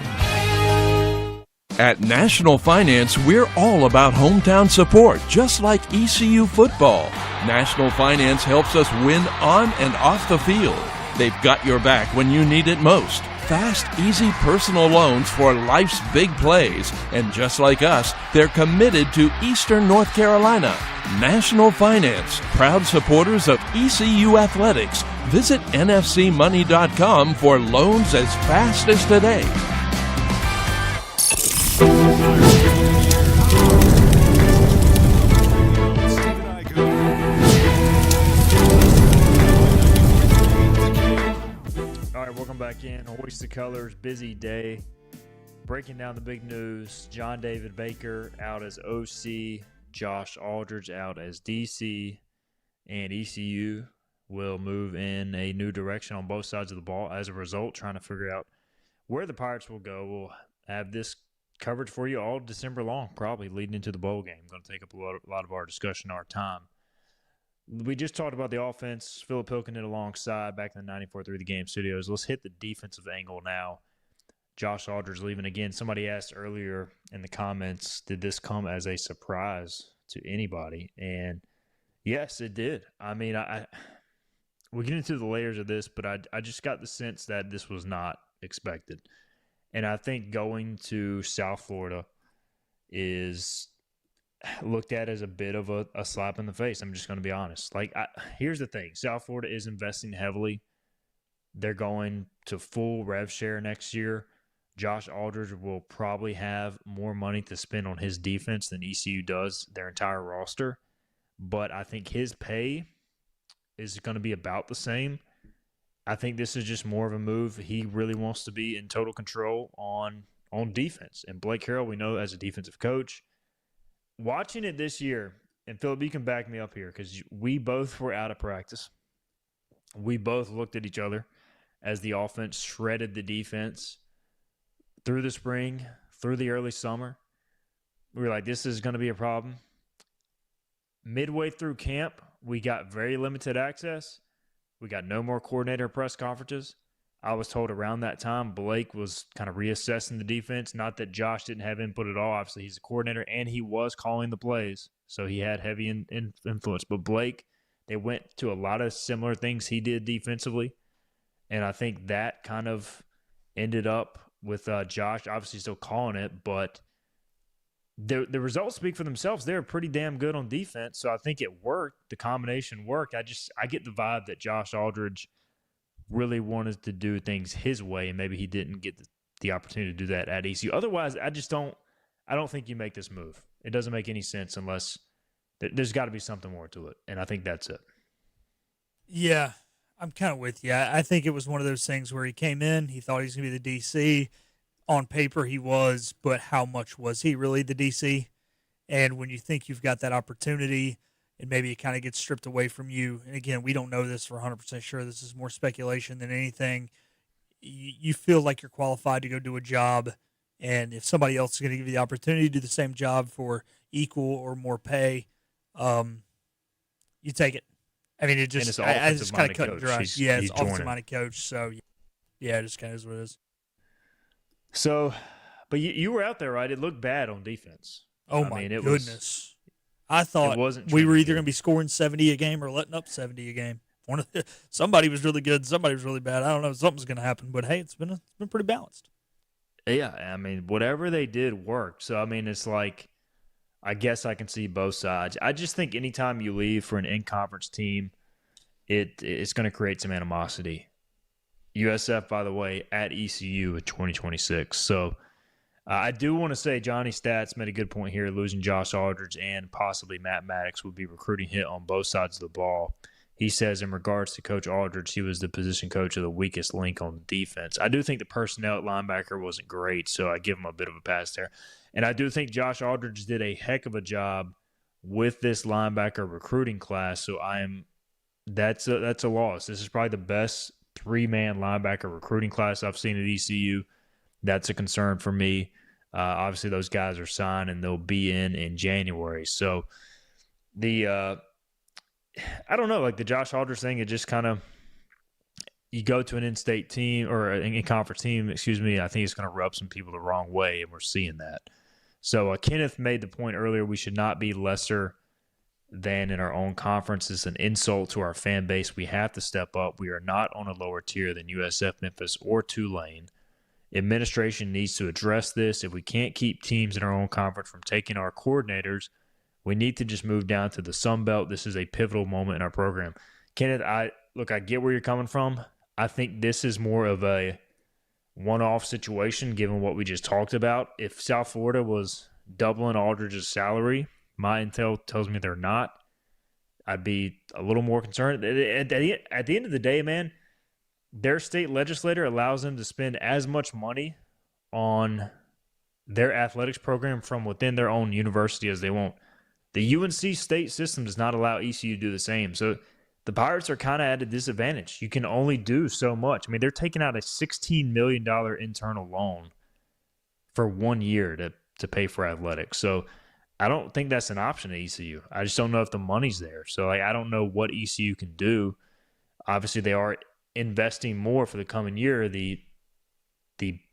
At National Finance, we're all about hometown support, just like ECU football. National Finance helps us win on and off the field. They've got your back when you need it most. Fast, easy personal loans for life's big plays. And just like us, they're committed to Eastern North Carolina. National Finance, proud supporters of ECU athletics. Visit nfcmoney.com for loans as fast as today. All right, welcome back in. Hoist the Colors, busy day. Breaking down the big news. John David Baker out as OC. Josh Aldridge out as DC. And ECU will move in a new direction on both sides of the ball. As a result, trying to figure out where the Pirates will go. We'll have this coverage for you all December long, probably leading into the bowl game. Going to take up a lot of our discussion, our time. We just talked about the offense. Philip Hilkin alongside back in the 94.3 The Game studios. Let's hit the defensive angle now. Josh Aldridge leaving again. Somebody asked earlier in the comments, did this come as a surprise to anybody? And yes, it did. I mean, we'll get into the layers of this, but I just got the sense that this was not expected. And I think going to South Florida is looked at as a bit of a slap in the face. I'm just going to be honest. Here's the thing. South Florida is investing heavily. They're going to full rev share next year. Josh Aldridge will probably have more money to spend on his defense than ECU does, their entire roster. But I think his pay is going to be about the same. I think this is just more of a move. He really wants to be in total control on defense. And Blake Harrell, we know as a defensive coach, watching it this year, and Philip, you can back me up here because we both were out of practice. We both looked at each other as the offense shredded the defense through the spring, through the early summer. We were like, this is going to be a problem. Midway through camp, we got very limited access. We got no more coordinator press conferences. I was told around that time Blake was kind of reassessing the defense. Not that Josh didn't have input at all. Obviously, he's a coordinator, and he was calling the plays, so he had heavy influence. But Blake, they went to a lot of similar things he did defensively, and I think that kind of ended up with Josh obviously still calling it, but the results speak for themselves. They're pretty damn good on defense, so I think it worked. The combination worked. I get the vibe that Josh Aldridge really wanted to do things his way, and maybe he didn't get the opportunity to do that at ECU. Otherwise, I don't think you make this move. It doesn't make any sense unless there's got to be something more to it, and I think that's it. Yeah, I'm kind of with you. I think it was one of those things where he came in, he thought he was going to be the DC. On paper, he was, but how much was he really the DC? And when you think you've got that opportunity and maybe it kind of gets stripped away from you, and again, we don't know this for 100% sure. This is more speculation than anything. You feel like you're qualified to go do a job, and if somebody else is going to give you the opportunity to do the same job for equal or more pay, you take it. I mean, it just I just kind of cut and dry. Yeah, it's offensive-minded coach, so yeah, it just kind of is what it is. So, but you were out there, right? It looked bad on defense. Oh, my goodness. I thought we were either going to be scoring 70 a game or letting up 70 a game. Somebody was really good, somebody was really bad. I don't know. Something's going to happen, but hey, it's been pretty balanced. Yeah, I mean, whatever they did worked. So, I mean, it's like, I guess I can see both sides. I just think anytime you leave for an in-conference team, it's going to create some animosity. USF, by the way, at ECU in 2026. So, I do want to say Johnny Stats made a good point here. Losing Josh Aldridge and possibly Matt Maddox would be recruiting hit on both sides of the ball. He says in regards to Coach Aldridge, he was the position coach of the weakest link on defense. I do think the personnel at linebacker wasn't great, so I give him a bit of a pass there. And I do think Josh Aldridge did a heck of a job with this linebacker recruiting class. So that's a loss. This is probably the best three-man linebacker recruiting class I've seen at ECU. That's a concern for me. Obviously, those guys are signed and they'll be in January. So I don't know, like the Josh Aldridge thing, it just kind of, you go to an in-state team or an in-conference team, I think it's going to rub some people the wrong way, and we're seeing that. So Kenneth made the point earlier, we should not be lesser than in our own conference. It's an insult to our fan base. We have to step up. We are not on a lower tier than USF, Memphis, or Tulane. Administration needs to address this. If we can't keep teams in our own conference from taking our coordinators, we need to just move down to the Sun Belt. This is a pivotal moment in our program. Kenneth, I get where you're coming from. I think this is more of a one-off situation given what we just talked about. If South Florida was doubling Aldridge's salary, my intel tells me they're not, I'd be a little more concerned. At the end of the day, man, their state legislator allows them to spend as much money on their athletics program from within their own university as they want. The UNC state system does not allow ECU to do the same. So the Pirates are kind of at a disadvantage. You can only do so much. I mean, they're taking out a $16 million internal loan for 1 year to pay for athletics. So I don't think that's an option at ECU. I just don't know if the money's there. So I don't know what ECU can do. Obviously, they are investing more for the coming year. The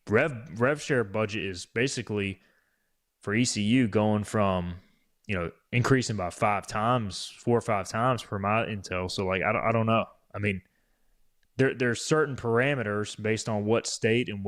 rev share budget is basically for ECU going from increasing by 4 or 5 times per my intel. So I don't know. I mean, there's certain parameters based on what state and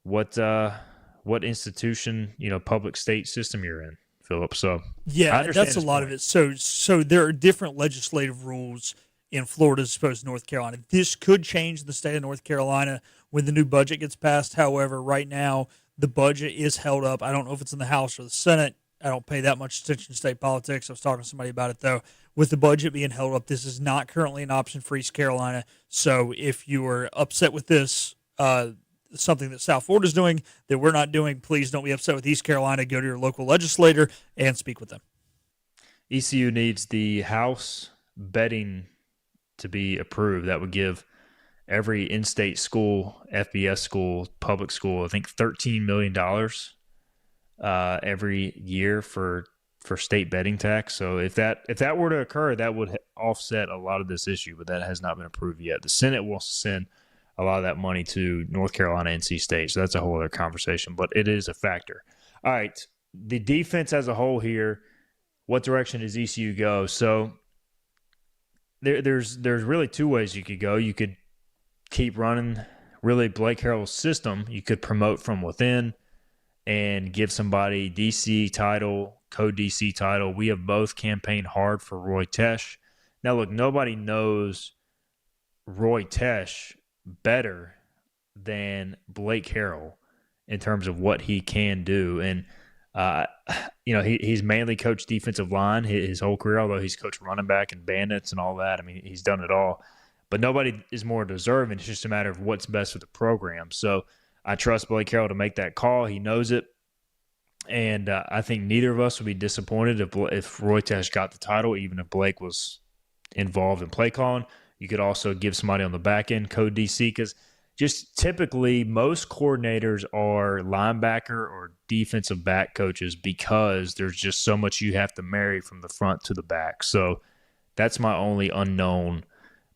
what institution, public state system you're in, Philip. So yeah, that's a lot of it. So there are different legislative rules in Florida as opposed to North Carolina. This could change the state of North Carolina when the new budget gets passed. However, right now the budget is held up. I don't know if it's in the House or the Senate. I don't pay that much attention to state politics. I was talking to somebody about it, though. With the budget being held up, this is not currently an option for East Carolina. So if you are upset with this, something that South Florida is doing that we're not doing, please don't be upset with East Carolina. Go to your local legislator and speak with them. ECU needs the House betting to be approved. That would give every in-state school, FBS school, public school, I think $13 million every year for state betting tax. So if that were to occur, that would offset a lot of this issue, but that has not been approved yet. The Senate will send a lot of that money to North Carolina and NC State, so that's a whole other conversation, but it is a factor. All right, the defense as a whole here, what direction does ECU go? So there's really two ways you could go. You could keep running really Blake Harrell's system. You could promote from within and give somebody DC title, co-DC title. We have both campaigned hard for Roy Tesh. Now, look, nobody knows Roy Tesh better than Blake Harrell in terms of what he can do. And, he's mainly coached defensive line his whole career, although he's coached running back and bandits and all that. I mean, he's done it all. But nobody is more deserving. It's just a matter of what's best for the program. So I trust Blake Harrell to make that call. He knows it. And I think neither of us would be disappointed if Roy Tesh got the title, even if Blake was involved in play calling. You could also give somebody on the back end, code DC, because just typically most coordinators are linebacker or defensive back coaches because there's just so much you have to marry from the front to the back. So that's my only unknown.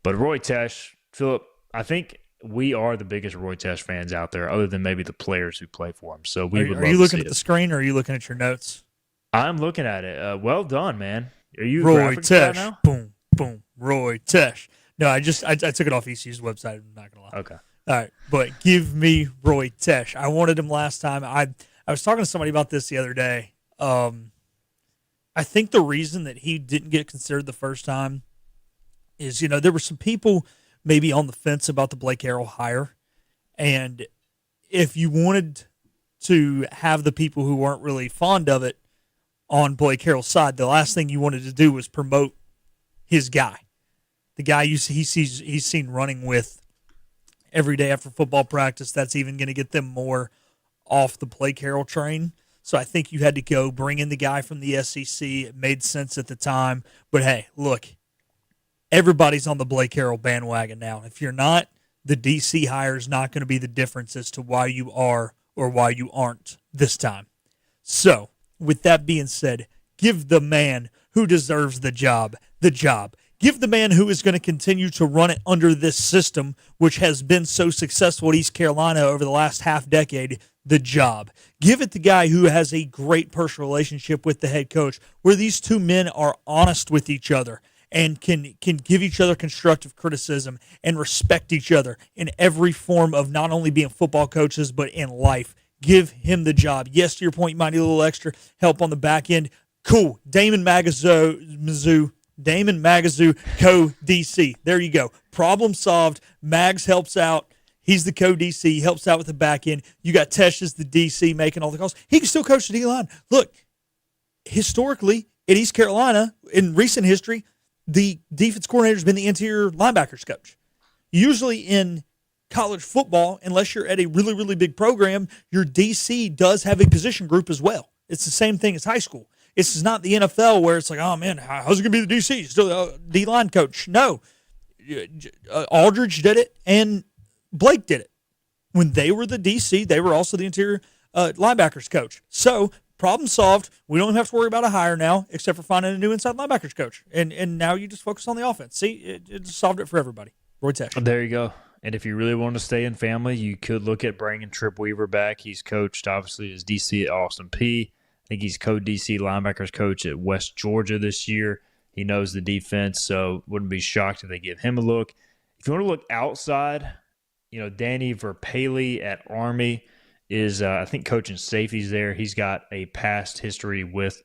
But Roy Tesh, Philip, I think we are the biggest Roy Tesh fans out there, other than maybe the players who play for him. So we would love to see it. Are you looking at the screen, or are you looking at your notes? I'm looking at it. Well done, man. Are you Roy Tesh? Right now? Boom, boom. Roy Tesh. No, I took it off ECU's website. I'm not gonna lie. Okay. All right, but give me Roy Tesh. I wanted him last time. I was talking to somebody about this the other day. I think the reason that he didn't get considered the first time is, there were some people maybe on the fence about the Blake Harrell hire. And if you wanted to have the people who weren't really fond of it on Blake Harrell's side, the last thing you wanted to do was promote his guy. The guy he's seen running with every day after football practice. That's even going to get them more off the Blake Harrell train. So I think you had to go bring in the guy from the SEC. It made sense at the time. But hey, look, everybody's on the Blake Harrell bandwagon now. If you're not, the DC hire is not going to be the difference as to why you are or why you aren't this time. So, with that being said, give the man who deserves the job the job. Give the man who is going to continue to run it under this system, which has been so successful at East Carolina over the last half decade, the job. Give it the guy who has a great personal relationship with the head coach, where these two men are honest with each other and can give each other constructive criticism and respect each other in every form of not only being football coaches, but in life. Give him the job. Yes, to your point, you might need a little extra help on the back end. Cool. Damon Magazu, co-DC. There you go. Problem solved. Mags helps out. He's the co-DC. He helps out with the back end. You got Tesh as the DC making all the calls. He can still coach the D-line. Look, historically, at East Carolina, in recent history, the defense coordinator has been the interior linebackers coach. Usually in college football, unless you're at a really, really big program, your DC does have a position group as well. It's the same thing as high school. This is not the NFL where it's like, oh, man, how's it going to be the DC? Still a D-line coach. No. Aldridge did it, and Blake did it. When they were the DC, they were also the interior linebackers coach. So, problem solved. We don't have to worry about a hire now, except for finding a new inside linebackers coach. And now you just focus on the offense. See, it just solved it for everybody. Roy Tesh. There you go. And if you really want to stay in family, you could look at bringing Trip Weaver back. He's coached, obviously, as DC at Austin Peay. I think he's co-DC linebackers coach at West Georgia this year. He knows the defense, so wouldn't be shocked if they give him a look. If you want to look outside, Danny Verpaley at Army is, I think, coaching safeties there. He's got a past history with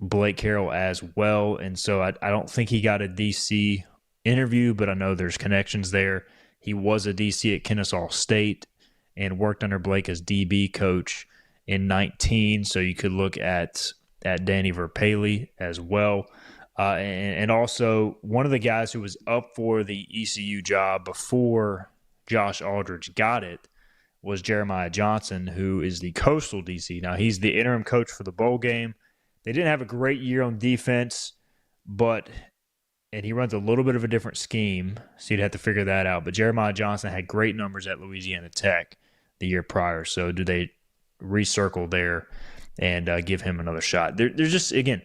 Blake Harrell as well, and so I don't think he got a DC interview, but I know there's connections there. He was a DC at Kennesaw State and worked under Blake as DB coach in 19, so you could look at Danny Verpaley as well. And also, one of the guys who was up for the ECU job before Josh Aldridge got it was Jeremiah Johnson, who is the Coastal DC. Now, he's the interim coach for the bowl game. They didn't have a great year on defense, and he runs a little bit of a different scheme, so you'd have to figure that out. But Jeremiah Johnson had great numbers at Louisiana Tech the year prior, so do they recircle there and give him another shot? There's just, again,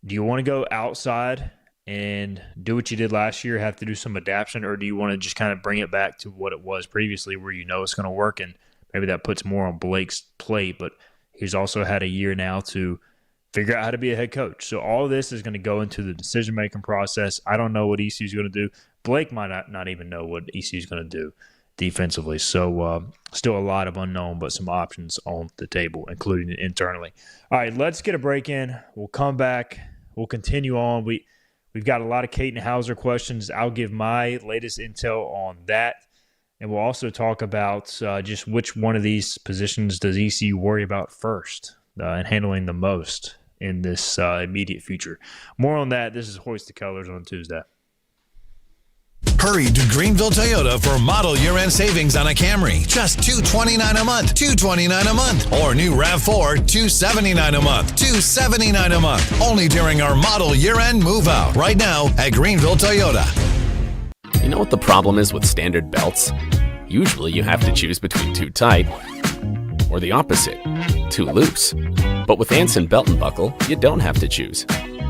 do you want to go outside and do what you did last year, have to do some adaptation, or do you want to just kind of bring it back to what it was previously where it's going to work, and maybe that puts more on Blake's plate, but he's also had a year now to figure out how to be a head coach. So all of this is going to go into the decision-making process. I don't know what ECU is going to do. Blake might not even know what ECU is going to do defensively. So still a lot of unknown, but some options on the table, including internally. All right, let's get a break in. We'll come back. We'll continue on. We've got a lot of Caton Hauser questions. I'll give my latest intel on that. And we'll also talk about just which one of these positions does ECU worry about first and handling the most in this immediate future. More on that. This is Hoist the Colors on Tuesday. Hurry to Greenville Toyota for model year-end savings on a Camry. Just $229 a month. $229 a month. Or new RAV4, $279 a month. $279 a month. Only during our model year-end move-out. Right now at Greenville Toyota. You know what the problem is with standard belts? Usually you have to choose between too tight or the opposite, too loose. But with Anson Belt and Buckle, you don't have to choose.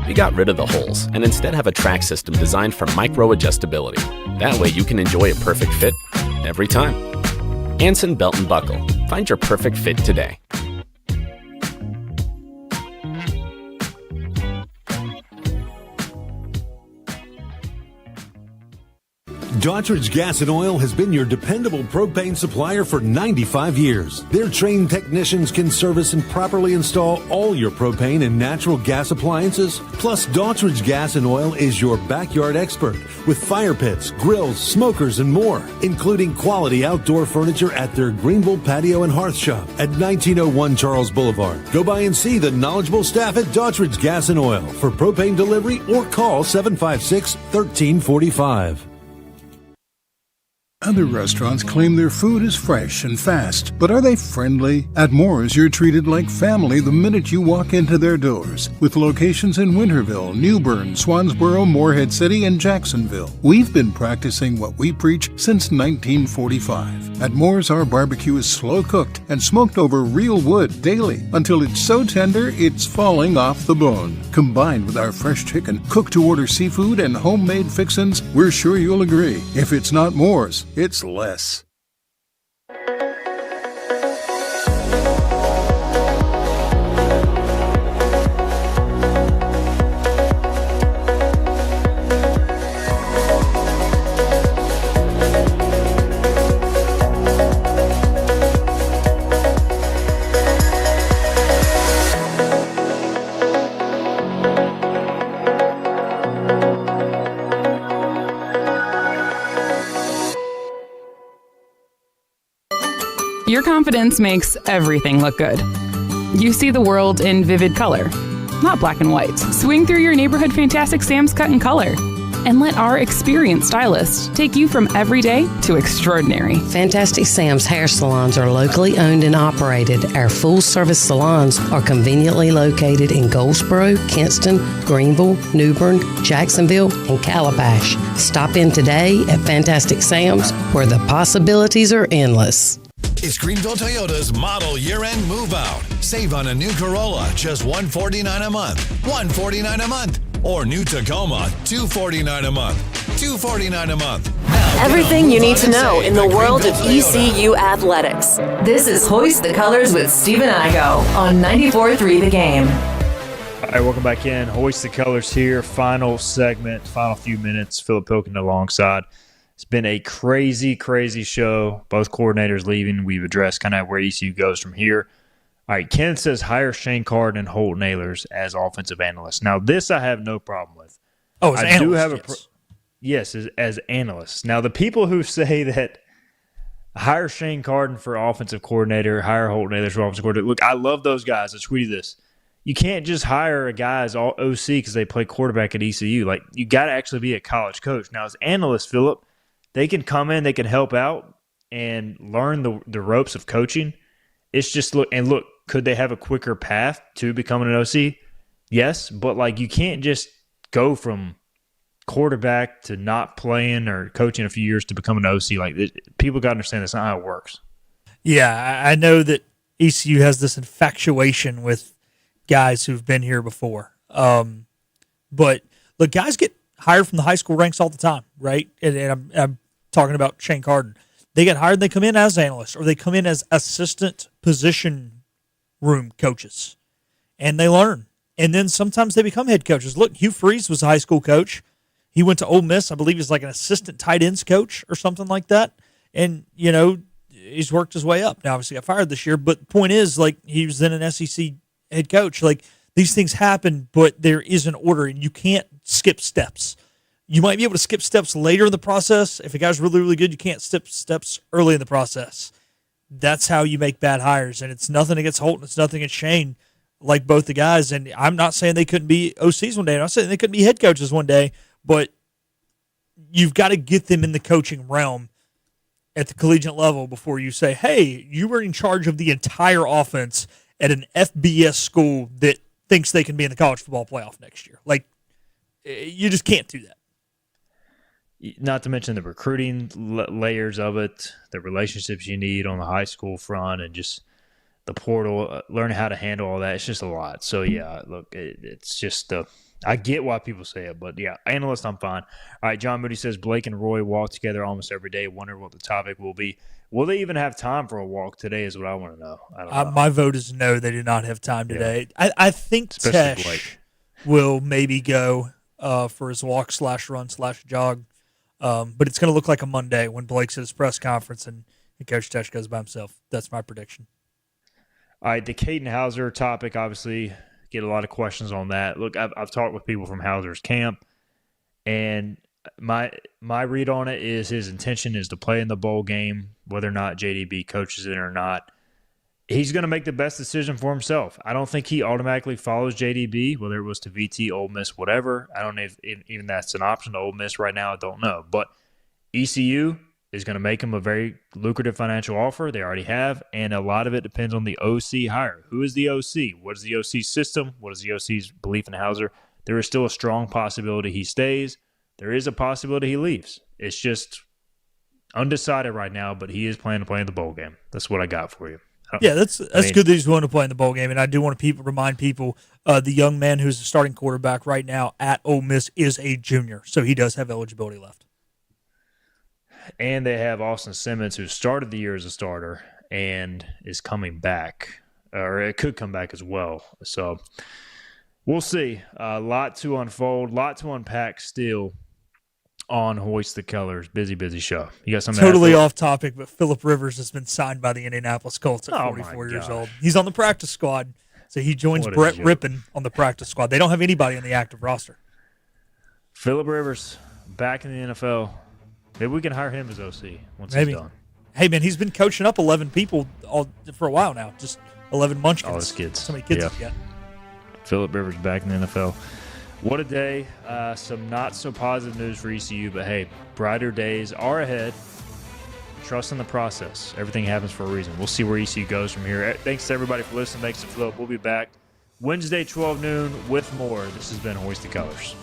We got rid of the holes and instead have a track system designed for micro-adjustability. That way you can enjoy a perfect fit every time. Anson Belt and Buckle. Find your perfect fit today. Dottridge Gas and Oil has been your dependable propane supplier for 95 years. Their trained technicians can service and properly install all your propane and natural gas appliances. Plus, Dottridge Gas and Oil is your backyard expert with fire pits, grills, smokers, and more, including quality outdoor furniture at their Greenville Patio and Hearth Shop at 1901 Charles Boulevard. Go by and see the knowledgeable staff at Dottridge Gas and Oil for propane delivery or call 756-1345. Other restaurants claim their food is fresh and fast, but are they friendly? At Moore's, you're treated like family the minute you walk into their doors. With locations in Winterville, New Bern, Swansboro, Morehead City, and Jacksonville. We've been practicing what we preach since 1945. At Moore's, our barbecue is slow cooked and smoked over real wood daily until it's so tender it's falling off the bone. Combined with our fresh chicken, cooked to order seafood, and homemade fixins, we're sure you'll agree. If it's not Moore's, it's less. Your confidence makes everything look good. You see the world in vivid color, not black and white. Swing through your neighborhood Fantastic Sam's cut in color. And let our experienced stylists take you from everyday to extraordinary. Fantastic Sam's hair salons are locally owned and operated. Our full-service salons are conveniently located in Goldsboro, Kinston, Greenville, New Bern, Jacksonville, and Calabash. Stop in today at Fantastic Sam's, where the possibilities are endless. It's Greenville Toyota's model year-end move-out. Save on a new Corolla, just $149 a month. $149 a month. Or new Tacoma, $249 a month. $249 a month. Everything you need to know in the world of ECU athletics. This is Hoist the Colors with Stephen Igo on 94.3 The Game. All right, welcome back in. Hoist the Colors here. Final segment, final few minutes. Philip Pilkin alongside. It's been a crazy, crazy show. Both coordinators leaving. We've addressed kind of where ECU goes from here. All right, Ken says hire Shane Carden and Holt Nailers as offensive analysts. Now, this I have no problem with. Oh, as analysts, do have yes, as analysts. Now, the people who say that hire Shane Carden for offensive coordinator, hire Holt Nailers for offensive coordinator. Look, I love those guys. I tweeted this. You can't just hire a guy as all OC because they play quarterback at ECU. Like, you got to actually be a college coach. Now, as analysts, Philip, they can come in, they can help out and learn the ropes of coaching. It's just look, could they have a quicker path to becoming an OC? Yes, but like you can't just go from quarterback to not playing or coaching a few years to become an OC. Like people got to understand that's not how it works. Yeah, I know that ECU has this infatuation with guys who've been here before. But look, guys get hired from the high school ranks all the time, right? And I'm talking about Shane Carden. They get hired, they come in as analysts, or they come in as assistant position room coaches, and they learn. And then sometimes they become head coaches. Look, Hugh Freeze was a high school coach. He went to Ole Miss. I believe he's like an assistant tight ends coach or something like that. And, you know, he's worked his way up. Now, obviously got fired this year, but the point is, like, he was then an SEC head coach. Like, these things happen, but there is an order, and you can't skip steps. You might be able to skip steps later in the process. If a guy's really, really good, you can't skip steps early in the process. That's how you make bad hires, and it's nothing against Holt, it's nothing against Shane, like both the guys. And I'm not saying they couldn't be OCs one day. I'm not saying they couldn't be head coaches one day, but you've got to get them in the coaching realm at the collegiate level before you say, hey, you were in charge of the entire offense at an FBS school that thinks they can be in the college football playoff next year. Like, you just can't do that. Not to mention the recruiting layers of it, the relationships you need on the high school front, and just the portal, learning how to handle all that. It's just a lot. So, yeah, look, it's just I get why people say it, but, yeah, analyst, I'm fine. All right, John Moody says Blake and Roy walk together almost every day. Wonder what the topic will be. Will they even have time for a walk today is what I want to know. I don't know. My vote is no, they do not have time today. Yeah. I think Tesh will maybe go for his walk/run/jog. But it's going to look like a Monday when Blake's at his press conference and Coach Tesh goes by himself. That's my prediction. All right, the Caden Hauser topic, obviously, get a lot of questions on that. Look, I've talked with people from Hauser's camp, and my read on it is his intention is to play in the bowl game, whether or not JDB coaches it or not. He's going to make the best decision for himself. I don't think he automatically follows JDB, whether it was to VT, Ole Miss, whatever. I don't know if even that's an option to Ole Miss right now. I don't know. But ECU is going to make him a very lucrative financial offer. They already have, and a lot of it depends on the OC hire. Who is the OC? What is the OC's system? What is the OC's belief in Hauser? There is still a strong possibility he stays. There is a possibility he leaves. It's just undecided right now, but he is planning to play in the bowl game. That's what I got for you. Yeah, that's good that he's willing to play in the bowl game, and I do want to remind people the young man who's the starting quarterback right now at Ole Miss is a junior, so he does have eligibility left. And they have Austin Simmons, who started the year as a starter and is coming back, or it could come back as well. So we'll see. A lot to unfold, lot to unpack still on Hoist the Colors. Busy show. You got something totally off topic, but Phillip Rivers has been signed by the Indianapolis Colts at 44 years old. He's on the practice squad, so he joins Brett Rippon on the practice squad. They don't have anybody on the active roster. Phillip Rivers back in the NFL. Maybe we can hire him as OC once Maybe. he's done. Hey, man, he's been coaching up 11 people for a while now. Just 11 munchkins. All his kids. So many kids he's got. Phillip Rivers back in the NFL. What a day. Some not so positive news for ECU, but hey, brighter days are ahead. Trust in the process. Everything happens for a reason. We'll see where ECU goes from here. Thanks to everybody for listening. Thanks to Phillip. We'll be back Wednesday, 12 noon with more. This has been Hoist the Colors.